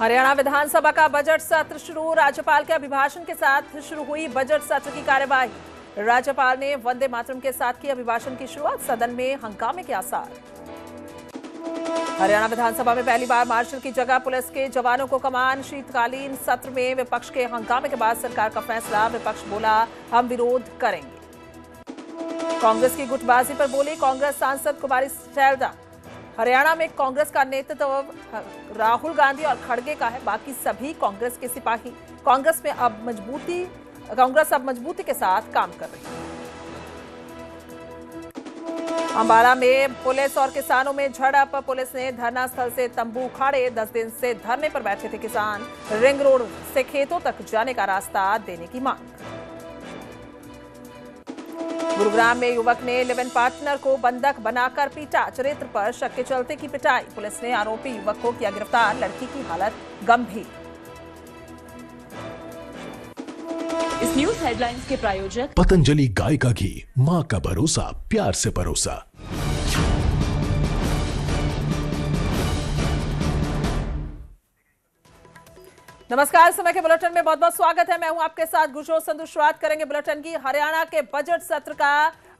हरियाणा विधानसभा का बजट सत्र शुरू। राज्यपाल के अभिभाषण के साथ शुरू हुई बजट सत्र की कार्यवाही। राज्यपाल ने वंदे मातरम के साथ की अभिभाषण की शुरुआत। सदन में हंगामे के आसार। हरियाणा विधानसभा में पहली बार मार्शल की जगह पुलिस के जवानों को कमान। शीतकालीन सत्र में विपक्ष के हंगामे के बाद सरकार का फैसला। विपक्ष बोला, हम विरोध करेंगे। कांग्रेस की गुटबाजी पर बोली कांग्रेस सांसद कुमारी सैलजा। हरियाणा में कांग्रेस का नेतृत्व राहुल गांधी और खड़गे का है, बाकी सभी कांग्रेस के सिपाही। कांग्रेस अब मजबूती के साथ काम कर रही है। अंबाला में पुलिस और किसानों में झड़प। पुलिस ने धरना स्थल से तंबू उखाड़े। 10 दिन से धरने पर बैठे थे किसान। रिंग रोड से खेतों तक जाने का रास्ता देने की मांग। गुरुग्राम में युवक ने लिव इन पार्टनर को बंधक बनाकर पीटा। चरित्र पर शक के चलते की पिटाई। पुलिस ने आरोपी युवक को किया गिरफ्तार। लड़की की हालत गंभीर। इस न्यूज हेडलाइंस के प्रायोजक पतंजलि गाय का घी, मां का भरोसा, प्यार से परोसा। नमस्कार, समय के बुलेटिन में बहुत बहुत स्वागत है। मैं हूं आपके साथ गुरजोत संधू। शुरुआत करेंगे बुलेटिन की। हरियाणा के बजट सत्र का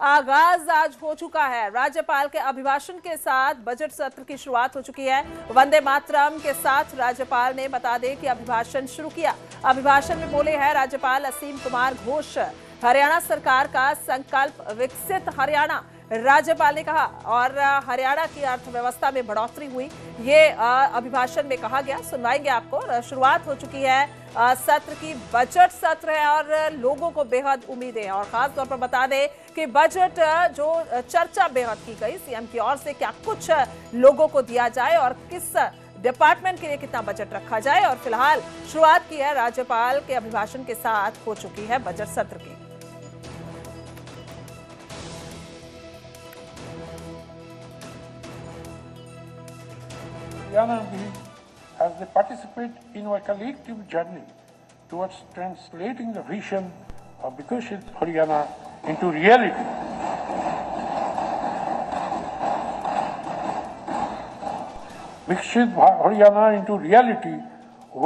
आगाज आज हो चुका है। राज्यपाल के अभिभाषण के साथ बजट सत्र की शुरुआत हो चुकी है। वंदे मातरम के साथ राज्यपाल ने बता दें कि अभिभाषण शुरू किया। अभिभाषण में बोले हैं राज्यपाल असीम कुमार घोष। हरियाणा सरकार का संकल्प विकसित हरियाणा, राज्यपाल ने कहा। और हरियाणा की अर्थव्यवस्था में बढ़ोतरी हुई, ये अभिभाषण में कहा गया। सुनवाएंगे आपको। शुरुआत हो चुकी है सत्र की। बजट सत्र है और लोगों को बेहद उम्मीदें हैं। और खास तौर पर बता दें कि बजट जो चर्चा बेहद की गई सीएम की ओर से, क्या कुछ लोगों को दिया जाए और किस डिपार्टमेंट के लिए कितना बजट रखा जाए। और फिलहाल शुरुआत की है राज्यपाल के अभिभाषण के साथ हो चुकी है बजट सत्र की। As they participate in our collective journey towards translating the vision of Viksit Haryana into reality. Viksit Haryana into reality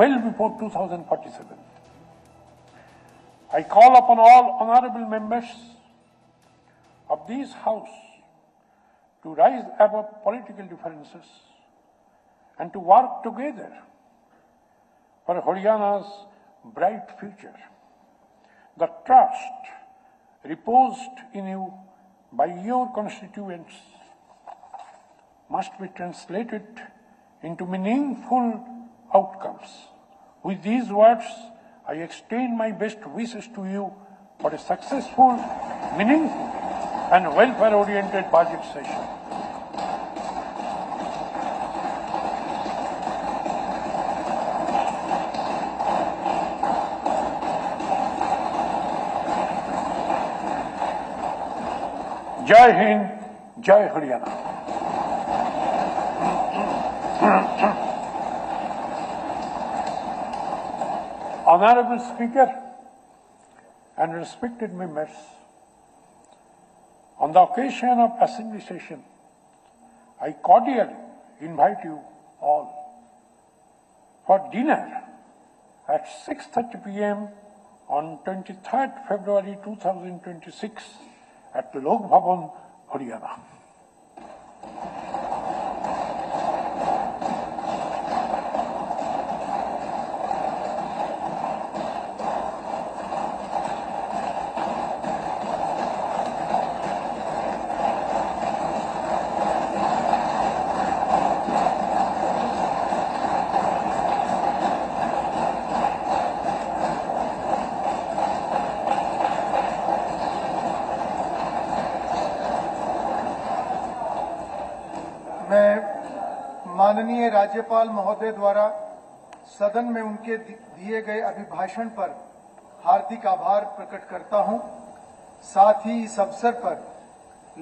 well before 2047. I call upon all honorable members of this House to rise above political differences and to work together for Haryana's bright future. The trust reposed in you by your constituents must be translated into meaningful outcomes. With these words, I extend my best wishes to you for a successful, meaningful and welfare-oriented budget session. जय हिंद, जय Haryana. Honorable Speaker and respected members, on the occasion of Assembly session, I cordially invite you all for dinner at 6:30 p.m. on 23rd February 2026 at Lok Bhavan, Haryana. माननीय राज्यपाल महोदय द्वारा सदन में उनके दिए गए अभिभाषण पर हार्दिक आभार प्रकट करता हूं। साथ ही इस अवसर पर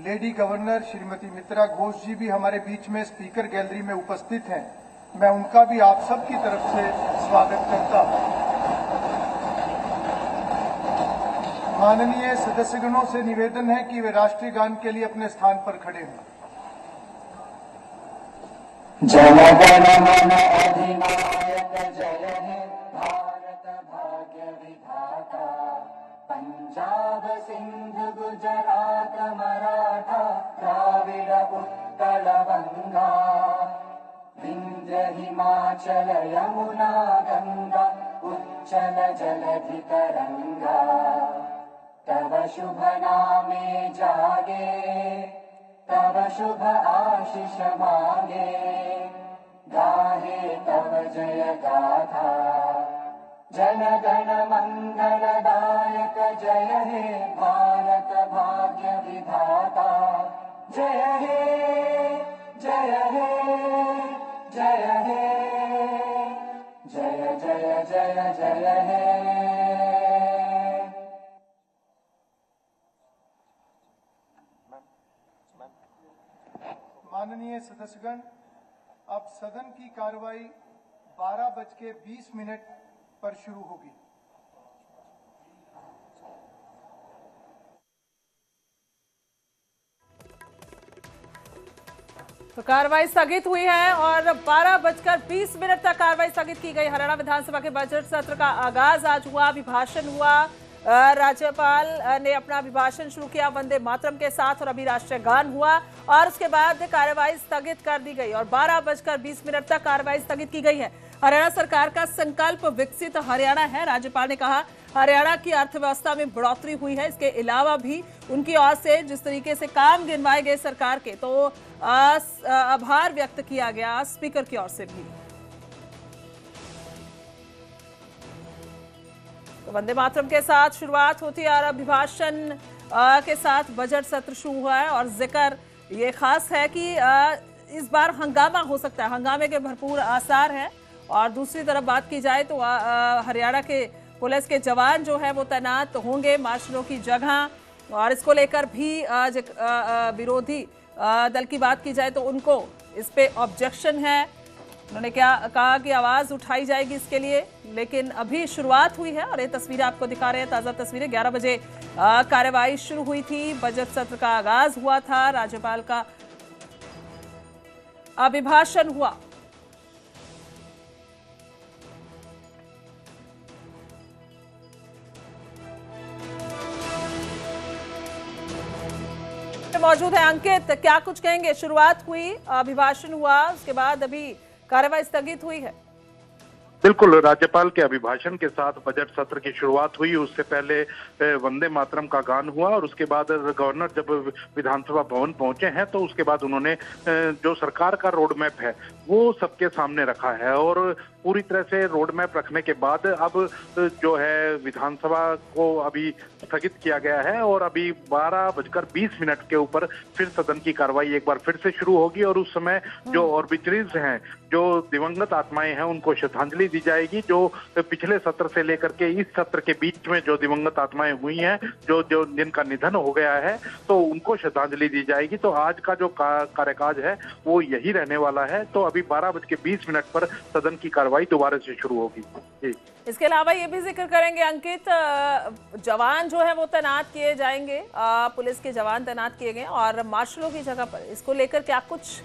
लेडी गवर्नर श्रीमती मित्रा घोष जी भी हमारे बीच में स्पीकर गैलरी में उपस्थित हैं। मैं उनका भी आप सब की तरफ से स्वागत करता हूं। माननीय सदस्यगणों से निवेदन है कि वे राष्ट्रीय गान के लिए अपने स्थान पर खड़े हों। जन गण मन अधिनायक भाग्य विधाता पंजाब सिंध गुजरात मराठा द्राविड उत्कल गंगा विंध्य हिमाचल यमुना गंगा उच्चल जलधि तरंगा तव शुभ नामे जागे तव शुभ आशीष मांगे गाहे तव जय गाथा जन गण मंगलदायक जय हे भारत भाग्य विधाता जय हे जय हे जय हे जय जय जय जय हे। माननीय सदस्यगण, अब सदन की कार्रवाई 12:20 पर शुरू होगी। तो कार्रवाई स्थगित हुई है और 12:20 तक कार्रवाई स्थगित की गई। हरियाणा विधानसभा के बजट सत्र का आगाज आज हुआ, अभिभाषण हुआ। राज्यपाल ने अपना अभिभाषण शुरू किया वंदे मातरम के साथ और अभी राष्ट्रीय गान हुआ और उसके बाद कार्रवाई स्थगित कर दी गई और 12:20 तक कार्रवाई स्थगित की गई है। हरियाणा सरकार का संकल्प विकसित हरियाणा है। राज्यपाल ने कहा हरियाणा की अर्थव्यवस्था में बढ़ोतरी हुई है। इसके अलावा भी उनकी ओर से जिस तरीके से काम गिनवाए गए सरकार के, तो आभार व्यक्त किया गया स्पीकर की ओर से भी। तो वंदे मातरम के साथ शुरुआत होती है और अभिभाषण के साथ बजट सत्र शुरू हुआ है और जिक्र ये खास है कि इस बार हंगामा हो सकता है, हंगामे के भरपूर आसार हैं। और दूसरी तरफ बात की जाए तो हरियाणा के पुलिस के जवान जो है वो तैनात होंगे मार्शलों की जगह और इसको लेकर भी विरोधी दल की बात की जाए तो उनको इस पे ऑब्जेक्शन है। उन्होंने क्या कहा कि आवाज उठाई जाएगी इसके लिए, लेकिन अभी शुरुआत हुई है और ये तस्वीरें आपको दिखा रहे हैं, ताजा तस्वीरें। 11 बजे कार्यवाही शुरू हुई थी, बजट सत्र का आगाज हुआ था, राज्यपाल का अभिभाषण हुआ। मौजूद है अंकित, क्या कुछ कहेंगे? शुरुआत हुई, अभिभाषण हुआ, उसके बाद अभी कार्रवाई स्थगित हुई है। बिल्कुल, राज्यपाल के अभिभाषण के साथ बजट सत्र की शुरुआत हुई। उससे पहले वंदे मातरम का गान हुआ और उसके बाद गवर्नर जब विधानसभा भवन पहुंचे हैं तो उसके बाद उन्होंने जो सरकार का रोड मैप है वो सबके सामने रखा है और पूरी तरह से रोड मैप रखने के बाद अब जो है विधानसभा को अभी स्थगित किया गया है और अभी 12:20 के ऊपर फिर सदन की कार्रवाई एक बार फिर से शुरू होगी और उस समय जो ऑर्बिटरीज हैं, जो दिवंगत आत्माएं हैं, उनको श्रद्धांजलि दी जाएगी। जो पिछले सत्र से लेकर के इस सत्र के बीच में जो दिवंगत आत्माएं हुई हैं, जो जिनका निधन हो गया है, तो उनको श्रद्धांजलि दी जाएगी। तो आज का जो कार्यकाज है वो यही रहने वाला है। तो अभी 12:20 पर सदन की कार्रवाई दोबारा से शुरू होगी। जी, इसके अलावा ये भी जिक्र करेंगे अंकित, जवान जो है वो तैनात किए जाएंगे, पुलिस के जवान तैनात किए गए और मार्शलों की जगह पर, इसको लेकर क्या कुछ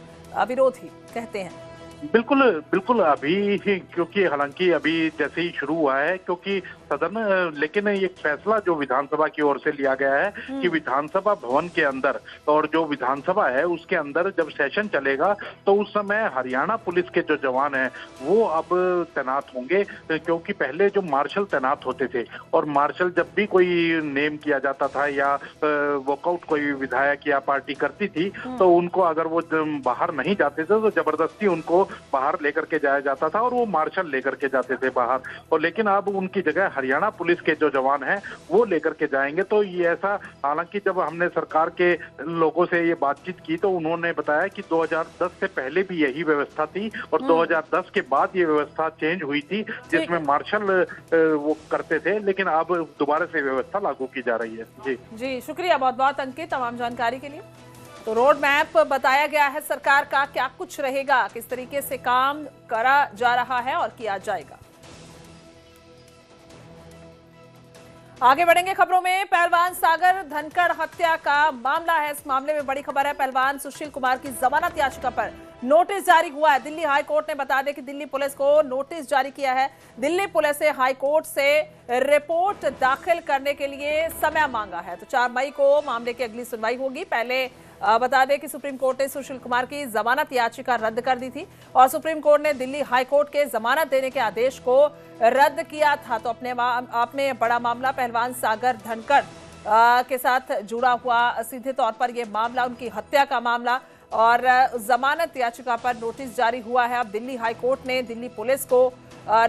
विरोधी कहते हैं? बिल्कुल बिल्कुल, अभी क्योंकि हालांकि अभी जैसे ही शुरू हुआ है क्योंकि सदन, लेकिन एक फैसला जो विधानसभा की ओर से लिया गया है कि विधानसभा भवन के अंदर और जो विधानसभा है उसके अंदर जब सेशन चलेगा तो उस समय हरियाणा पुलिस के जो जवान हैं वो अब तैनात होंगे, क्योंकि पहले जो मार्शल तैनात होते थे और मार्शल जब भी कोई नेम किया जाता था या वॉकआउट कोई विधायक या पार्टी करती थी तो उनको अगर वो बाहर नहीं जाते थे तो जबरदस्ती उनको बाहर लेकर के जाया जाता था और वो मार्शल लेकर के जाते थे बाहर। और लेकिन अब उनकी जगह हरियाणा पुलिस के जो जवान हैं वो लेकर के जाएंगे। तो ये ऐसा, हालांकि जब हमने सरकार के लोगों से ये बातचीत की तो उन्होंने बताया कि 2010 से पहले भी यही व्यवस्था थी और 2010 के बाद ये व्यवस्था चेंज हुई थी जिसमें मार्शल वो करते थे, लेकिन अब दोबारा से व्यवस्था लागू की जा रही है। जी, शुक्रिया बहुत बहुत अंकित तमाम जानकारी के लिए। तो रोड मैप बताया गया है सरकार का, क्या कुछ रहेगा, किस तरीके से काम करा जा रहा है और किया जाएगा। आगे बढ़ेंगे खबरों में। पहलवान सागर धनखड़ हत्या का मामला है, इस मामले में बड़ी खबर है। पहलवान सुशील कुमार की जमानत याचिका पर नोटिस जारी हुआ है। दिल्ली हाई कोर्ट ने बता दें कि दिल्ली पुलिस को नोटिस जारी किया है। दिल्ली पुलिस ने हाई कोर्ट से रिपोर्ट दाखिल करने के लिए समय मांगा है। तो 4 मई को मामले की अगली सुनवाई होगी। पहले बता दें कि सुप्रीम कोर्ट ने सुशील कुमार की जमानत याचिका रद्द कर दी थी और सुप्रीम कोर्ट ने दिल्ली हाई कोर्ट के जमानत देने के आदेश को रद्द किया था। तो अपने आप में बड़ा मामला पहलवान सागर धनखड़ के साथ जुड़ा हुआ सीधे तौर पर यह मामला उनकी हत्या का मामला और जमानत याचिका पर नोटिस जारी हुआ है। अब दिल्ली हाई कोर्ट ने दिल्ली पुलिस को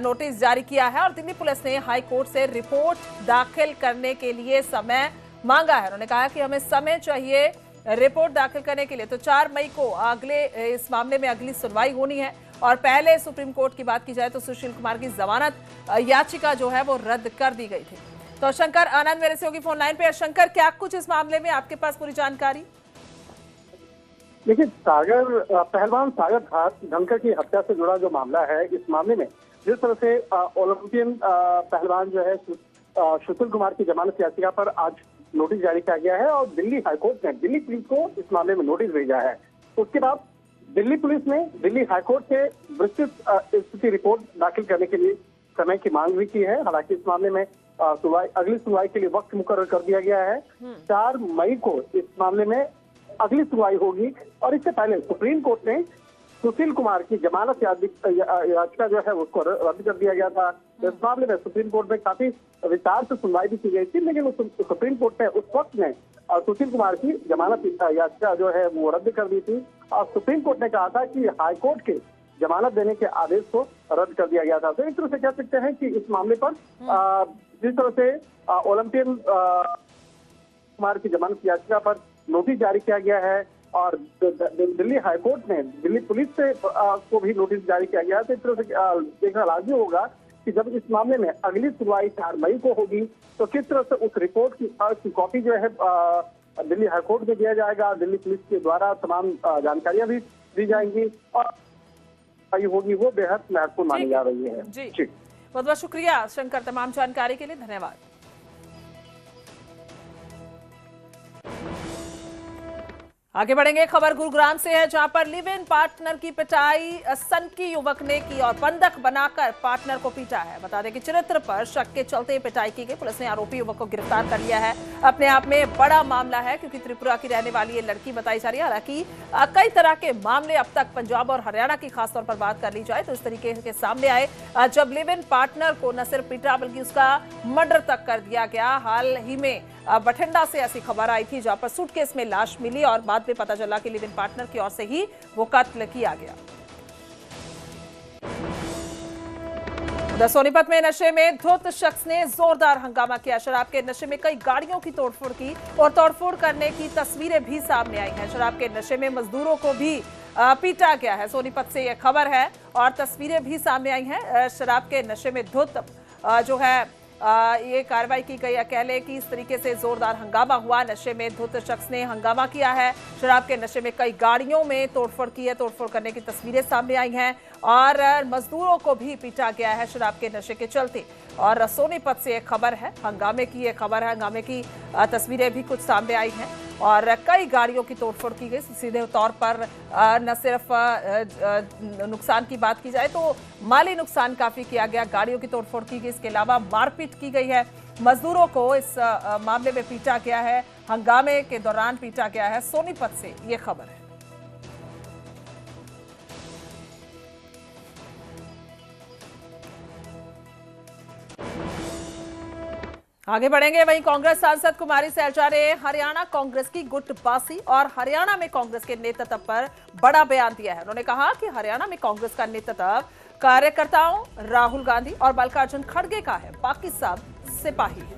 नोटिस जारी किया है और दिल्ली पुलिस ने हाई कोर्ट से रिपोर्ट दाखिल करने के लिए समय मांगा है। उन्होंने कहा कि हमें समय चाहिए रिपोर्ट दाखिल करने के लिए। तो 4 मई को अगले इस मामले में अगली सुनवाई होनी है और पहले सुप्रीम कोर्ट की बात की जाए तो सुशील कुमार की जमानत याचिका जो है वो रद्द कर दी गई थी। तो शंकर आनंद मेरे से होगी फोन लाइन पे। शंकर, क्या कुछ इस मामले में आपके पास पूरी जानकारी? देखिए, पहलवान सागर धनखड़ की हत्या से जुड़ा जो मामला है, इस मामले में जिस तरह से ओलंपियन पहलवान जो है सुशील कुमार की जमानत याचिका पर आज नोटिस जारी किया गया है और दिल्ली हाईकोर्ट ने दिल्ली पुलिस को इस मामले में नोटिस भेजा है। उसके बाद दिल्ली पुलिस ने दिल्ली हाईकोर्ट से विस्तृत स्थिति रिपोर्ट दाखिल करने के लिए समय की मांग भी की है। हालांकि इस मामले में अगली सुनवाई के लिए वक्त मुकर्रर कर दिया गया है। 4 मई को इस मामले में अगली सुनवाई होगी और इससे पहले सुप्रीम कोर्ट ने सुशील कुमार की जमानत याचिका जो है उसको रद्द कर दिया गया था। इस मामले में सुप्रीम कोर्ट में काफी विस्तार से सुनवाई भी की गई थी, लेकिन सुप्रीम कोर्ट ने उस वक्त में सुशील कुमार की जमानत याचिका जो है वो रद्द कर दी थी और सुप्रीम कोर्ट ने कहा था कि हाईकोर्ट के जमानत देने के आदेश को रद्द कर दिया गया था। तो एक तरह से कह सकते हैं कि इस मामले पर जिस तरह से ओलंपियन कुमार की जमानत याचिका पर नोटिस जारी किया गया है और दिल्ली हाईकोर्ट ने दिल्ली पुलिस से को भी नोटिस जारी किया गया है। तो इस तरह से देखना लाजमी होगा कि जब इस मामले में अगली सुनवाई 4 मई को होगी तो किस तरह से उस रिपोर्ट की कॉपी जो है दिल्ली हाईकोर्ट में दिया जाएगा। दिल्ली पुलिस के द्वारा तमाम जानकारियां भी दी जाएंगी और होगी वो बेहद महत्वपूर्ण मानी जा रही है। जी, बहुत बहुत शुक्रिया शंकर तमाम जानकारी के लिए, धन्यवाद। आगे बढ़ेंगे, खबर गुरुग्राम से है जहां पर लिव इन पार्टनर की पिटाई सनकी युवक ने की और बंधक बनाकर पार्टनर को पीटा है। बता दें कि चरित्र पर शक के चलते पिटाई की गई। पुलिस ने आरोपी युवक को गिरफ्तार कर लिया है। अपने आप में बड़ा मामला है क्योंकि त्रिपुरा की रहने वाली ये लड़की बताई जा रही है। हालांकि कई तरह के मामले अब तक पंजाब और हरियाणा की खासतौर पर बात कर ली जाए तो इस तरीके के सामने आए जब लिव इन पार्टनर को न सिर्फ पीटा बल्कि उसका मर्डर तक कर दिया गया। हाल ही में बठिंडा से ऐसी खबर आई थी जहां पर सूटकेस में लाश मिली और बाद में पता चला कि लिव इन पार्टनर की ओर से ही वो कत्ल किया गया। सोनीपत में नशे में धुत शख्स ने जोरदार हंगामा किया। शराब के नशे में कई गाड़ियों की तोड़फोड़ की और तोड़फोड़ करने की तस्वीरें भी सामने आई हैं। शराब के नशे में मजदूरों को भी पीटा गया है। सोनीपत से यह खबर है और तस्वीरें भी सामने आई हैं। शराब के नशे में धुत जो है ये कार्रवाई की गई। कह लें कि इस तरीके से जोरदार हंगामा हुआ। नशे में धुत शख्स ने हंगामा किया है। शराब के नशे में कई गाड़ियों में तोड़फोड़ की है। तोड़फोड़ करने की तस्वीरें सामने आई हैं और मजदूरों को भी पीटा गया है शराब के नशे के चलते। और सोनीपत से एक खबर है, हंगामे की ये खबर है। हंगामे की तस्वीरें भी कुछ सामने आई हैं और कई गाड़ियों की तोड़फोड़ की गई। सीधे तौर पर न सिर्फ नुकसान की बात की जाए तो माली नुकसान काफी किया गया। गाड़ियों की तोड़फोड़ की गई, इसके अलावा मारपीट की गई है। मजदूरों को इस मामले में पीटा गया है, हंगामे के दौरान पीटा गया है। सोनीपत से ये खबर है। आगे बढ़ेंगे, वहीं कांग्रेस सांसद कुमारी सैलजा ने हरियाणा कांग्रेस की गुटबाजी और हरियाणा में कांग्रेस के नेतृत्व पर बड़ा बयान दिया है। उन्होंने कहा कि हरियाणा में कांग्रेस का नेतृत्व कार्यकर्ताओं राहुल गांधी और मल्लिकार्जुन खड़गे का है, बाकी सब सिपाही है।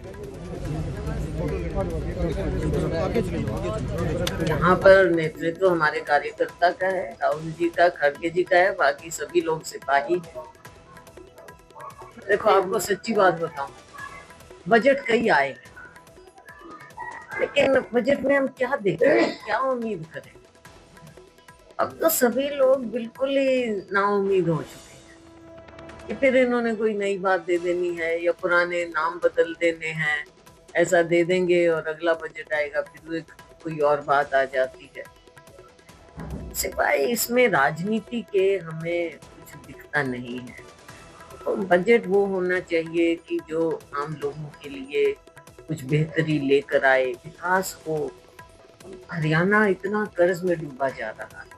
यहाँ पर नेतृत्व हमारे कार्यकर्ता का है, राहुल जी का, खड़गे जी का है, बाकी सभी लोग सिपाही हैं। देखो, आपको सच्ची बात बताऊं, बजट कई आए लेकिन बजट में हम क्या देखें, क्या उम्मीद करें। अब तो सभी लोग बिल्कुल ही नाउम्मीद हो चुके हैं कि फिर इन्होंने कोई नई बात दे देनी है या पुराने नाम बदल देने हैं, ऐसा दे देंगे और अगला बजट आएगा फिर कोई और बात आ जाती है। सिवाय इसमें राजनीति के हमें कुछ दिखता नहीं है। तो बजट वो होना चाहिए कि जो आम लोगों के लिए कुछ बेहतरी लेकर आए, विकास को। हरियाणा इतना कर्ज में डूबा जा रहा है।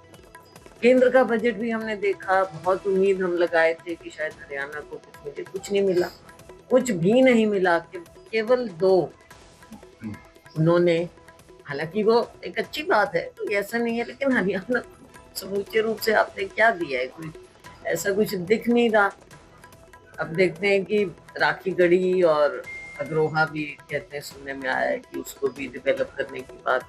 केंद्र का बजट भी हमने देखा, बहुत उम्मीद हम लगाए थे कि शायद हरियाणा को कुछ मिले, कुछ नहीं मिला, कुछ भी नहीं मिला। केवल 2 उन्होंने, हालांकि वो एक अच्छी बात है, तो ऐसा नहीं है, लेकिन हरियाणा समूचे रूप से आपने क्या दिया है? कोई ऐसा कुछ दिख नहीं रहा। अब देखते हैं कि राखी गढ़ी और अग्रोहा भी कहते हैं, सुनने में आया है कि उसको भी डेवलप करने की बात।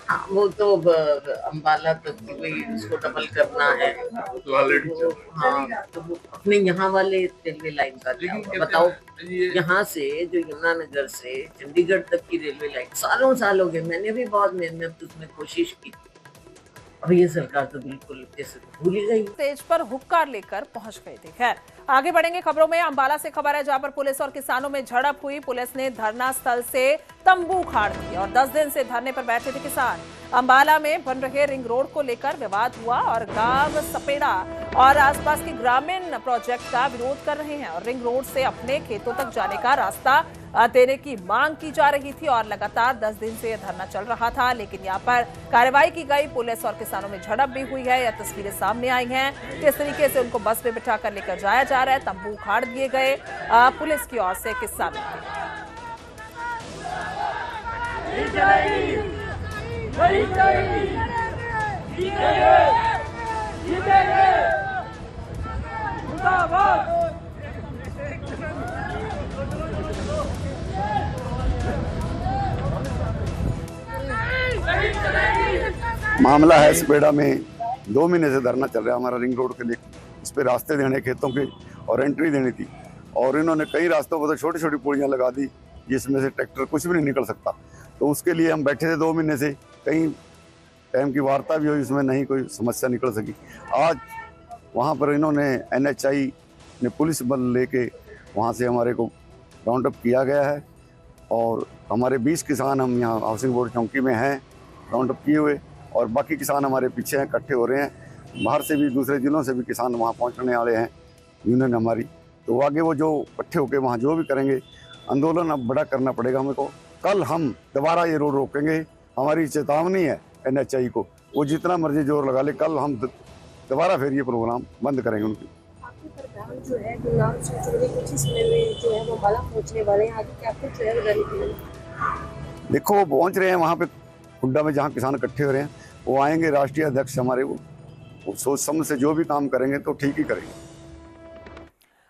हाँ, वो तो अम्बाला तक वही उसको डबल करना है। हाँ, तो वो अपने यहाँ वाले रेलवे लाइन का क्या हुआ? बताओ, यहाँ से जो यमुनानगर से चंडीगढ़ तक की रेलवे लाइन सालों साल हो गए, मैंने भी बहुत मेहनत उसमें कोशिश की। अब ये सरकार तो बिल्कुल जैसे भूल ही गई। स्टेज पर हुक्का लेकर पहुंच गए थे। खैर, आगे बढ़ेंगे खबरों में। अंबाला से खबर है, जहां पर पुलिस और किसानों में झड़प हुई। पुलिस ने धरना स्थल से तंबू उखाड़ दिए और 10 दिन से धरने पर बैठे थे किसान। अंबाला में बन रहे रिंग रोड को लेकर विवाद हुआ और गांव सपेड़ा और आसपास के ग्रामीण प्रोजेक्ट का विरोध कर रहे हैं और रिंग रोड से अपने खेतों तक जाने का रास्ता देने की मांग की जा रही थी और लगातार 10 दिन से यह धरना चल रहा था। लेकिन यहाँ पर कार्रवाई की गई, पुलिस और किसानों में झड़प भी हुई है। यह तस्वीरें सामने आई हैं, किस तरीके से उनको बस में बिठाकर लेकर जाया जा रहा है। तंबू उखाड़ दिए गए पुलिस की ओर से किसानों मामला है सपेड़ा में 2 महीने से धरना चल रहा है हमारा रिंग रोड के लिए। इस पे रास्ते देने खेतों के और एंट्री देनी थी और इन्होंने कई रास्तों पर तो छोटी छोटी पुलियाँ लगा दी जिसमें से ट्रैक्टर कुछ भी नहीं निकल सकता। तो उसके लिए हम बैठे थे 2 महीने से, कई टाइम की वार्ता भी हुई, उसमें नहीं कोई समस्या निकल सकी। आज वहाँ पर इन्होंने NHI ने पुलिस बल लेके वहाँ से हमारे को राउंड अप किया गया है और हमारे 20 किसान हम यहाँ हाउसिंग बोर्ड चौकी में हैं राउंड अप किए हुए और बाकी किसान हमारे पीछे हैं, इकट्ठे हो रहे हैं। बाहर से भी दूसरे जिलों से भी किसान वहाँ पहुँचने वाले हैं, यूनियन हमारी। तो आगे वो जो इकट्ठे होकर वहाँ जो भी करेंगे, आंदोलन अब बड़ा करना पड़ेगा हमें को। कल हम दोबारा ये रोड रोकेंगे, हमारी चेतावनी है NHI को, वो जितना मर्जी जोर लगा ले, कल हम दोबारा फिर ये प्रोग्राम बंद करेंगे उनकी। जो है कुछ समय में जो है वो अंबाला पहुंचने वाले हैं, आगे क्या कुछ है वो? देखो वो पहुंच रहे हैं वहाँ पे खुड्डा में, जहाँ किसान इकट्ठे हो रहे हैं, वो आएंगे। राष्ट्रीय अध्यक्ष हमारे वो सोच समझ से जो भी काम करेंगे तो ठीक ही करेंगे।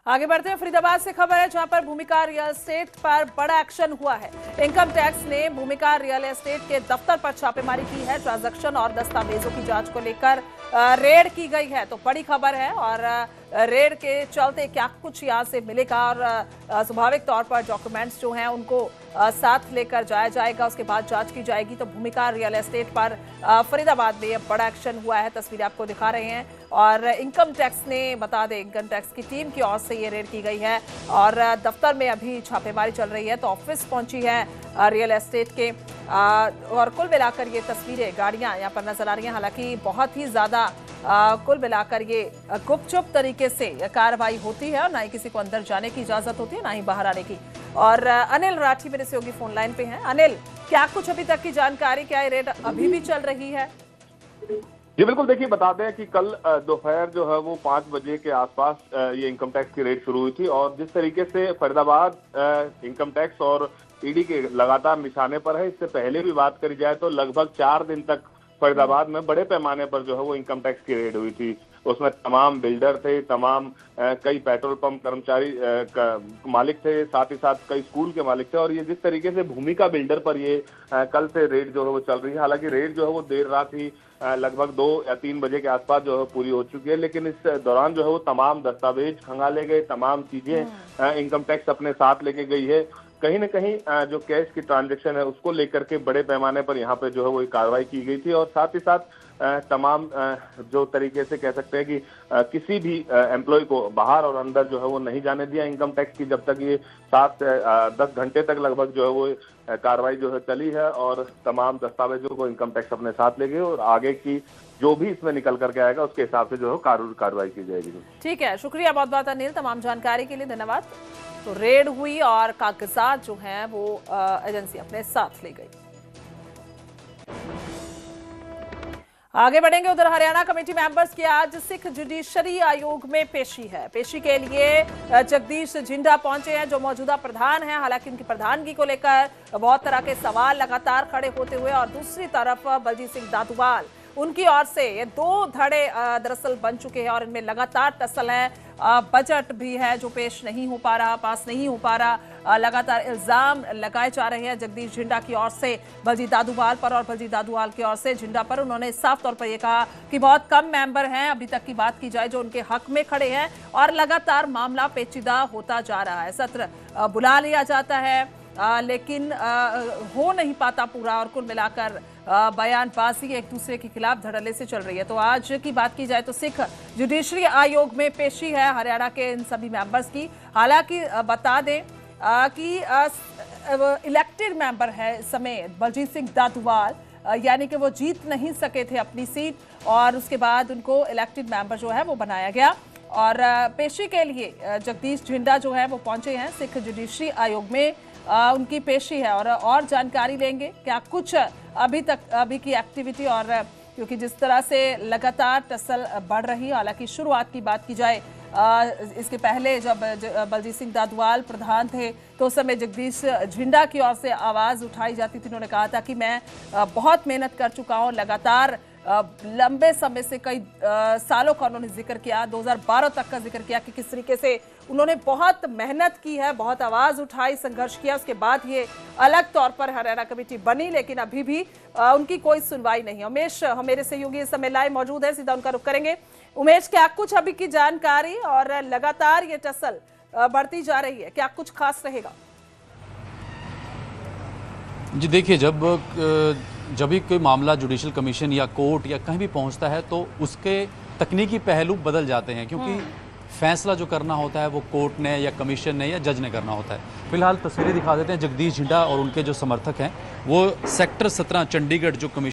आगे बढ़ते हैं, फरीदाबाद से खबर है, जहां पर भूमिका रियल एस्टेट पर बड़ा एक्शन हुआ है। इनकम टैक्स ने भूमिका रियल एस्टेट के दफ्तर पर छापेमारी की है। ट्रांजैक्शन और दस्तावेजों की जांच को लेकर रेड की गई है, तो बड़ी खबर है। और रेड के चलते क्या कुछ यहां से मिलेगा और स्वाभाविक तौर पर डॉक्यूमेंट्स जो हैं उनको साथ लेकर जाया जाएगा, उसके बाद जांच की जाएगी। तो भूमिका रियल एस्टेट पर फरीदाबाद में बड़ा एक्शन हुआ है, तस्वीरें आपको दिखा रहे हैं। और इनकम टैक्स ने, बता दें, इनकम टैक्स की टीम की ओर से ये रेड की गई है और दफ्तर में अभी छापेमारी चल रही है। तो ऑफिस पहुंची है रियल एस्टेट के और कुल मिलाकर ये तस्वीरें, गाड़ियां यहाँ पर नजर आ रही हैं। हालांकि बहुत ही ज्यादा कुल मिलाकर ये गुपचुप तरीके से कार्रवाई होती है और ना ही किसी को अंदर जाने की इजाजत होती है, ना ही बाहर आने की। और अनिल राठी मेरे सहयोगी फोन लाइन पे हैं। अनिल, क्या कुछ अभी तक की जानकारी, क्या ये रेड अभी भी चल रही है? जी बिल्कुल, देखिए बता दें कि कल दोपहर जो है वो 5 बजे के आसपास ये इनकम टैक्स की रेड शुरू हुई थी और जिस तरीके से फरीदाबाद इनकम टैक्स और ईडी के लगातार निशाने पर है। इससे पहले भी बात करी जाए तो लगभग 4 दिन तक फरीदाबाद में बड़े पैमाने पर जो है वो इनकम टैक्स की रेड हुई थी। उसमें तमाम बिल्डर थे, तमाम कई पेट्रोल पंप कर्मचारी मालिक थे, साथ ही साथ कई स्कूल के मालिक थे। और ये जिस तरीके से भूमिका बिल्डर पर ये कल से रेड जो है वो चल रही है। हालांकि रेड जो है वो देर रात ही लगभग 2 या 3 बजे के आसपास जो है पूरी हो चुकी है, लेकिन इस दौरान जो है वो तमाम दस्तावेज खंगाले गए, तमाम चीजें इनकम टैक्स अपने साथ लेके गई है। कहीं न कहीं जो कैश की ट्रांजैक्शन है उसको लेकर के बड़े पैमाने पर यहाँ पे जो है वो कार्रवाई की गई थी और साथ ही साथ तमाम जो तरीके से कह सकते हैं कि किसी भी एम्प्लॉय को बाहर और अंदर जो है वो नहीं जाने दिया इनकम टैक्स की, जब तक ये 7 से 10 घंटे तक लगभग जो है वो कार्रवाई जो है चली है, और तमाम दस्तावेजों को इनकम टैक्स अपने साथ ले गए और आगे की जो भी इसमें निकल करके आएगा उसके हिसाब से जो है कार्रवाई की जाएगी। ठीक है, शुक्रिया बहुत बहुत अनिल, तमाम जानकारी के लिए धन्यवाद। तो रेड हुई और कागजात जो हैं वो एजेंसी अपने साथ ले गई। आगे बढ़ेंगे, उधर हरियाणा कमेटी मेंबर्स की आज सिख जुडिशरी आयोग में पेशी है। पेशी के लिए जगदीश झिंडा पहुंचे हैं जो मौजूदा प्रधान हैं। हालांकि उनकी प्रधानगी को लेकर बहुत तरह के सवाल लगातार खड़े होते हुए, और दूसरी तरफ बलजीत सिंह दादुवाल उनकी ओर से ये 2 धड़े दरअसल बन चुके हैं और इनमें लगातार टसल है। बजट भी है जो पेश नहीं हो पा रहा, पास नहीं हो पा रहा। लगातार इल्जाम लगाए जा रहे हैं जगदीश झिंडा की ओर से बलजीत दादुवाल पर और बलजीत दादुवाल की ओर से झिंडा पर। उन्होंने साफ तौर पर यह कहा कि बहुत कम मेंबर हैं अभी तक की बात की जाए जो उनके हक में खड़े हैं, और लगातार मामला पेचीदा होता जा रहा है। सत्र बुला लिया जाता है लेकिन हो नहीं पाता पूरा, और कुल मिलाकर बयानबाजी एक दूसरे के खिलाफ धड़ल्ले से चल रही है। तो आज की बात की जाए तो सिख जुडिशरी आयोग में पेशी है हरियाणा के इन सभी मेंबर्स की। हालांकि बता दें कि इलेक्टेड मेंबर है इस समय बलजीत सिंह दादुवाल, यानी कि वो जीत नहीं सके थे अपनी सीट, और उसके बाद उनको इलेक्टेड मेंबर जो है वो बनाया गया। और पेशी के लिए जगदीश झिंडा जो है वो पहुंचे हैं सिख जुडिशरी आयोग में। उनकी पेशी है और जानकारी लेंगे क्या कुछ अभी की एक्टिविटी, और क्योंकि जिस तरह से लगातार टसल बढ़ रही है। हालांकि शुरुआत की बात की जाए इसके पहले जब बलजीत सिंह दादुवाल प्रधान थे तो उस समय जगदीश झिंडा की ओर से आवाज़ उठाई जाती थी। उन्होंने कहा था कि मैं बहुत मेहनत कर चुका हूँ, लगातार लंबे समय से कई सालों का उन्होंने जिक्र किया, 2012 तक का जिक्र किया कि किस तरीके से उन्होंने बहुत मेहनत की है, बहुत आवाज़ उठाई, संघर्ष किया। उसके बाद ये अलग तौर पर हरियाणा कमेटी बनी, लेकिन अभी भी उनकी कोई सुनवाई नहीं है। उमेश हमारे सहयोगी इस समय लाइव मौजूद है, सीधा उनका रुख करेंगे। उमेश, क्या कुछ अभी की जानकारी, और लगातार ये टसल बढ़ती जा रही है, क्या कुछ खास रहेगा? जी देखिए, जब भी कोई मामला जुडिशल कमीशन या कोर्ट या कहीं भी पहुंचता है तो उसके तकनीकी पहलू बदल जाते हैं, क्योंकि फैसला जो करना होता है वो कोर्ट ने या कमीशन ने या जज ने करना होता है। फिलहाल तस्वीरें दिखा देते हैं। जगदीश झिंडा और उनके जो समर्थक हैं वो सेक्टर 17 चंडीगढ़ जो कमीशन